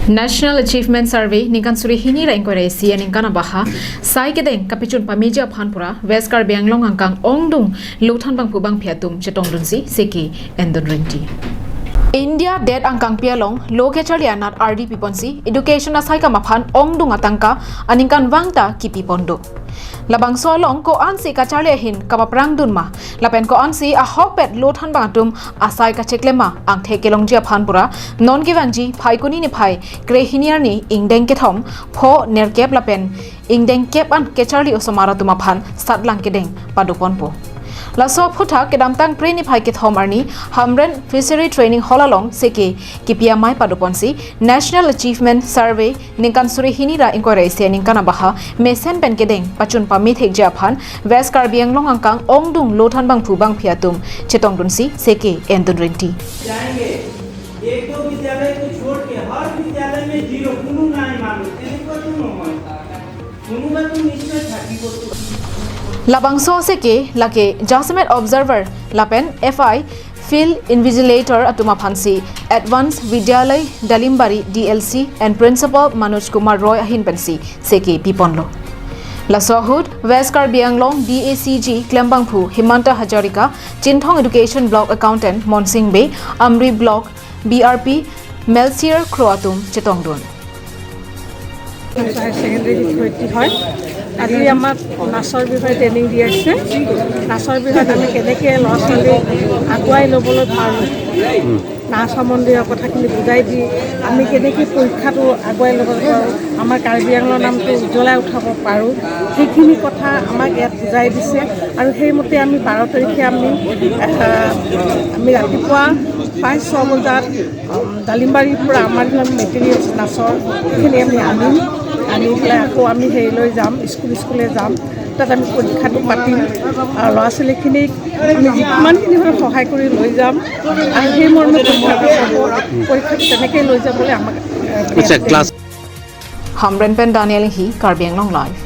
National Achievement Survey Ninkan Suri Hini ra inquiry si aningkan abaha sai kedeng kapichun pamija phanpura West Karbi Anglong angkang ongdung luthan bang pubang phiatum chetong dunsi seke endon ringti India dead angkang pialong loke chalia nat RDP ponsi education asai ka maphan ongdung atangka aningkan wangta kipi pondo labang solong ko ansi ka chalia hin kapaprang dunma lapen ko ansi a hokpet lothan bangatum asai ka cheklema ang thekelong jia phanpura non giwangji phaikuni ni phai grehiniar ni ingdeng ke thom pho nerkep lapen ingdeng kep an ke charli osomara tuma phan satlang kedeng padopon po Laso phutha kedam tang preni phai ke thom arni Hamren Fishery Training Hall along seke kipia mai padoponsi National Achievement Survey Ninkan Suri Hini ra inquiry se ningkan abaha mesen pen kedeng pachun pami thek japhan West Karbi Anglong angkang ongdung lothan bang phu bang phiatum chetong dunsi seke endun rinti जाएंगे एक दो विद्यालय को छोड़ के हर विद्यालय में zero कुनु नहीं मालूम तेरे को तुम कुनु का तुम निश्चय छाती को Labangso seke lake Jasmet Observer Lapen FI Field Invigilator Atuma Phansi Advanced Vidyalay Dalimbari DLC and Principal Manoj Kumar Roy Ahin Pensi seke Piponlo Lasohud West Karbi Anglong DACG Klembangphu Himanta Hajarika Jinthong Education Block Accountant Monsing Bay Amri Block BRP Melsier Kroatum Chetongdun আজি আমাক নাচৰ বিষয়ে training দি আছে নাচৰ বিষয়ে আমি কেনেকৈ ল'ৰা ছোৱালী আগুৱাই ল'বলৈ পাৰোঁ নাচ সম্বন্ধীয় কথাখিনি বুজাই দি আমি কেনেকৈ পৰীক্ষাটো আগুৱাই ল'ব পাৰোঁ আমাৰ কাৰ্বি আংলৰ নামটো উজ্বলাই উঠাব পাৰোঁ সেইখিনি কথা আমাক ইয়াত বুজাই দিছে আৰু সেইমতে আমি 12 তাৰিখে আমি ৰাতিপুৱা প্ৰায় 6 বজাত ডালিমবাৰীৰ পৰা আমাৰ মেটেৰিয়েলছ নাচৰ সেইখিনি আমি আনিম আনি পেলাই আকৌ আমি হেৰিলৈ যাম স্কুলে যাম তাত আমি পৰীক্ষাটো পাতিম ল'ৰা ছোৱালীখিনিক আমি যিমানখিনি সহায় কৰি লৈ যাম আৰু সেই মৰ্মে পৰীক্ষাটো তেনেকৈ লৈ যাবলৈ আমাক Hamren Pen Daniel hi Karbi Anglong live